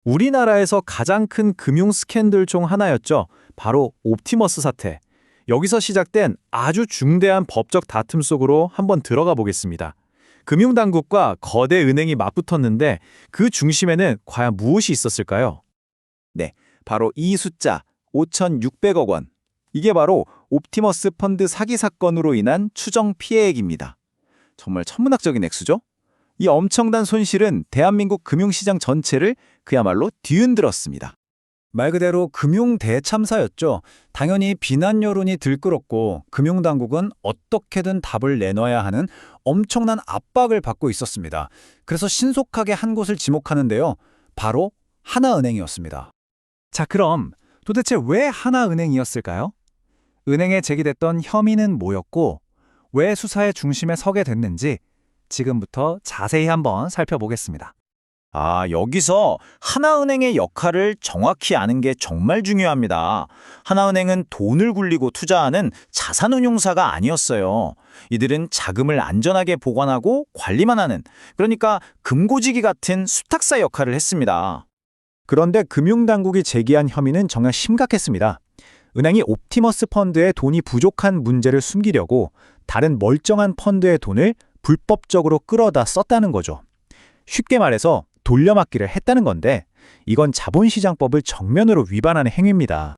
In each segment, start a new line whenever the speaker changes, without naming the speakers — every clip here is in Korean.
우리나라에서 가장 큰 금융 스캔들 중 하나였죠. 바로 옵티머스 사태. 여기서 시작된 아주 중대한 법적 다툼 속으로 한번 들어가 보겠습니다. 금융당국과 거대 은행이 맞붙었는데 그 중심에는 과연 무엇이 있었을까요?
네, 바로 이 숫자 5,600억 원. 이게 바로 옵티머스 펀드 사기 사건으로 인한 추정 피해액입니다. 정말 천문학적인 액수죠? 이 엄청난 손실은 대한민국 금융시장 전체를 그야말로 뒤흔들었습니다.
말 그대로 금융 대참사였죠. 당연히 비난 여론이 들끓었고 금융당국은 어떻게든 답을 내놔야 하는 엄청난 압박을 받고 있었습니다. 그래서 신속하게 한 곳을 지목하는데요. 바로 하나은행이었습니다. 자, 그럼 도대체 왜 하나은행이었을까요? 은행에 제기됐던 혐의는 뭐였고 왜 수사의 중심에 서게 됐는지 지금부터 자세히 한번 살펴보겠습니다.
여기서 하나은행의 역할을 정확히 아는 게 정말 중요합니다. 하나은행은 돈을 굴리고 투자하는 자산운용사가 아니었어요. 이들은 자금을 안전하게 보관하고 관리만 하는, 그러니까 금고지기 같은 수탁사 역할을 했습니다.
그런데 금융당국이 제기한 혐의는 정말 심각했습니다. 은행이 옵티머스 펀드에 돈이 부족한 문제를 숨기려고 다른 멀쩡한 펀드의 돈을 불법적으로 끌어다 썼다는 거죠. 쉽게 말해서 돌려막기를 했다는 건데 이건 자본시장법을 정면으로 위반하는 행위입니다.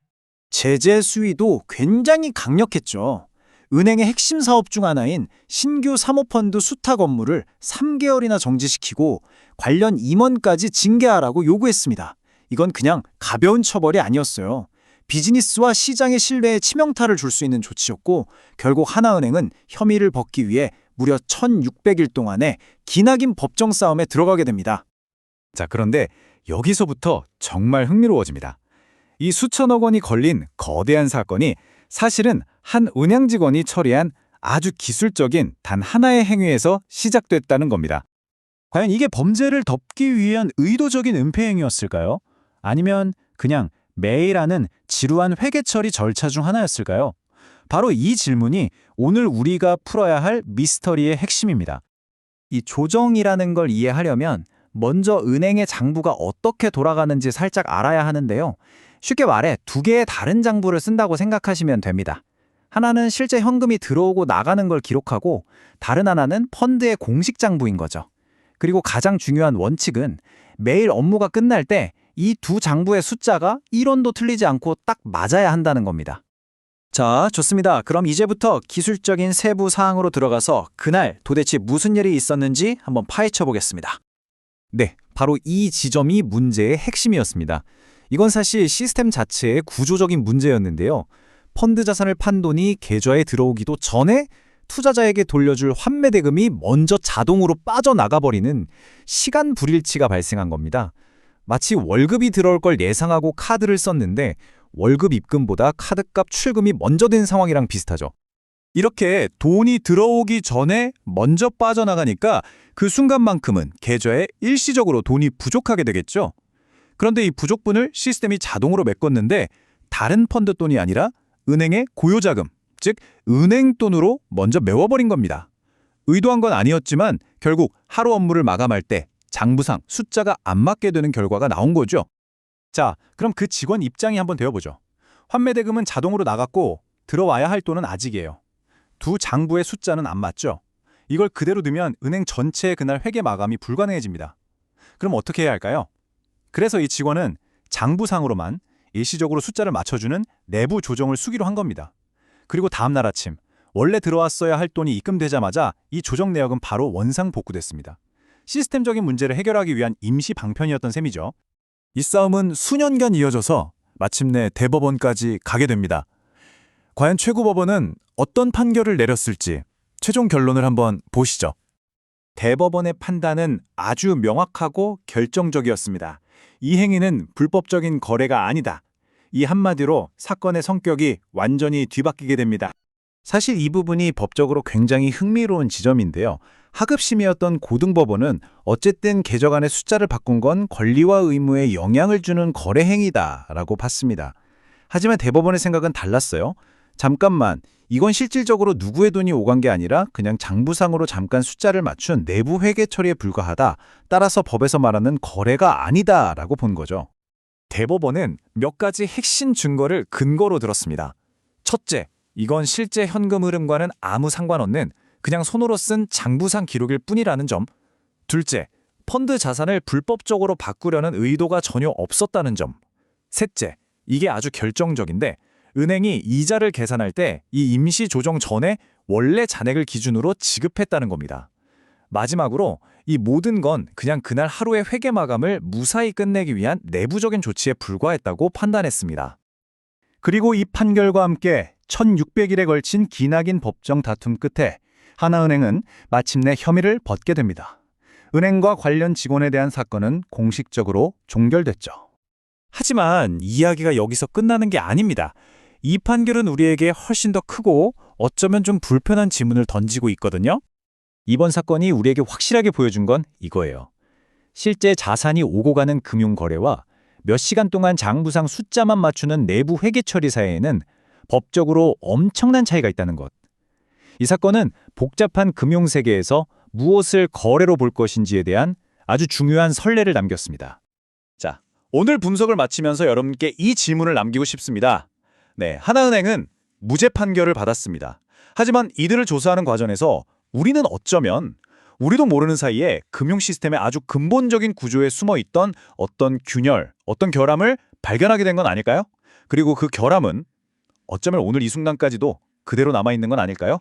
제재 수위도 굉장히 강력했죠. 은행의 핵심 사업 중 하나인 신규 사모펀드 수탁 업무를 3개월이나 정지시키고 관련 임원까지 징계하라고 요구했습니다. 이건 그냥 가벼운 처벌이 아니었어요. 비즈니스와 시장의 신뢰에 치명타를 줄 수 있는 조치였고 결국 하나은행은 혐의를 벗기 위해 무려 1,600일 동안의 기나긴 법정 싸움에 들어가게 됩니다.
자, 그런데 여기서부터 정말 흥미로워집니다. 이 수천억 원이 걸린 거대한 사건이 사실은 한 은행 직원이 처리한 아주 기술적인 단 하나의 행위에서 시작됐다는 겁니다. 과연 이게 범죄를 덮기 위한 의도적인 은폐 행위였을까요? 아니면 그냥 매일 하는 지루한 회계 처리 절차 중 하나였을까요? 바로 이 질문이 오늘 우리가 풀어야 할 미스터리의 핵심입니다. 이 조정이라는 걸 이해하려면 먼저 은행의 장부가 어떻게 돌아가는지 살짝 알아야 하는데요. 쉽게 말해 두 개의 다른 장부를 쓴다고 생각하시면 됩니다. 하나는 실제 현금이 들어오고 나가는 걸 기록하고 다른 하나는 펀드의 공식 장부인 거죠. 그리고 가장 중요한 원칙은 매일 업무가 끝날 때 이 두 장부의 숫자가 1원도 틀리지 않고 딱 맞아야 한다는 겁니다.
자, 좋습니다. 그럼 이제부터 기술적인 세부 사항으로 들어가서 그날 도대체 무슨 일이 있었는지 한번 파헤쳐 보겠습니다.
네, 바로 이 지점이 문제의 핵심이었습니다. 이건 사실 시스템 자체의 구조적인 문제였는데요. 펀드 자산을 판 돈이 계좌에 들어오기도 전에 투자자에게 돌려줄 환매 대금이 먼저 자동으로 빠져나가버리는 시간 불일치가 발생한 겁니다. 마치 월급이 들어올 걸 예상하고 카드를 썼는데 월급 입금보다 카드값 출금이 먼저 된 상황이랑 비슷하죠. 이렇게 돈이 들어오기 전에 먼저 빠져나가니까 그 순간만큼은 계좌에 일시적으로 돈이 부족하게 되겠죠. 그런데 이 부족분을 시스템이 자동으로 메꿨는데 다른 펀드 돈이 아니라 은행의 고유자금, 즉 은행 돈으로 먼저 메워버린 겁니다. 의도한 건 아니었지만 결국 하루 업무를 마감할 때 장부상 숫자가 안 맞게 되는 결과가 나온 거죠. 자, 그럼 그 직원 입장이 한번 되어보죠. 환매 대금은 자동으로 나갔고 들어와야 할 돈은 아직이에요. 두 장부의 숫자는 안 맞죠? 이걸 그대로 두면 은행 전체의 그날 회계 마감이 불가능해집니다. 그럼 어떻게 해야 할까요? 그래서 이 직원은 장부상으로만 일시적으로 숫자를 맞춰주는 내부 조정을 수기로 한 겁니다. 그리고 다음 날 아침 원래 들어왔어야 할 돈이 입금되자마자 이 조정 내역은 바로 원상 복구됐습니다. 시스템적인 문제를 해결하기 위한 임시 방편이었던 셈이죠. 이 싸움은 수년간 이어져서 마침내 대법원까지 가게 됩니다. 과연 최고법원은 어떤 판결을 내렸을지 최종 결론을 한번 보시죠. 대법원의 판단은 아주 명확하고 결정적이었습니다. 이 행위는 불법적인 거래가 아니다. 이 한마디로 사건의 성격이 완전히 뒤바뀌게 됩니다. 사실 이 부분이 법적으로 굉장히 흥미로운 지점인데요. 하급심이었던 고등법원은 어쨌든 계좌 간의 숫자를 바꾼 건 권리와 의무에 영향을 주는 거래 행위다라고 봤습니다. 하지만 대법원의 생각은 달랐어요.
잠깐만, 이건 실질적으로 누구의 돈이 오간 게 아니라 그냥 장부상으로 잠깐 숫자를 맞춘 내부 회계 처리에 불과하다. 따라서 법에서 말하는 거래가 아니다라고 본 거죠.
대법원은 몇 가지 핵심 증거를 근거로 들었습니다. 첫째, 이건 실제 현금 흐름과는 아무 상관없는 그냥 손으로 쓴 장부상 기록일 뿐이라는 점. 둘째, 펀드 자산을 불법적으로 바꾸려는 의도가 전혀 없었다는 점. 셋째, 이게 아주 결정적인데 은행이 이자를 계산할 때 이 임시 조정 전에 원래 잔액을 기준으로 지급했다는 겁니다. 마지막으로 이 모든 건 그냥 그날 하루의 회계 마감을 무사히 끝내기 위한 내부적인 조치에 불과했다고 판단했습니다.
그리고 이 판결과 함께 1600일에 걸친 기나긴 법정 다툼 끝에 하나은행은 마침내 혐의를 벗게 됩니다. 은행과 관련 직원에 대한 사건은 공식적으로 종결됐죠.
하지만 이야기가 여기서 끝나는 게 아닙니다. 이 판결은 우리에게 훨씬 더 크고 어쩌면 좀 불편한 질문을 던지고 있거든요.
이번 사건이 우리에게 확실하게 보여준 건 이거예요. 실제 자산이 오고 가는 금융거래와 몇 시간 동안 장부상 숫자만 맞추는 내부 회계 처리 사이에는 법적으로 엄청난 차이가 있다는 것. 이 사건은 복잡한 금융세계에서 무엇을 거래로 볼 것인지에 대한 아주 중요한 선례를 남겼습니다. 자, 오늘 분석을 마치면서 여러분께 이 질문을 남기고 싶습니다. 네, 하나은행은 무죄 판결을 받았습니다. 하지만 이들을 조사하는 과정에서 우리는 어쩌면 우리도 모르는 사이에 금융 시스템의 아주 근본적인 구조에 숨어 있던 어떤 균열, 어떤 결함을 발견하게 된 건 아닐까요? 그리고 그 결함은 어쩌면 오늘 이 순간까지도 그대로 남아 있는 건 아닐까요?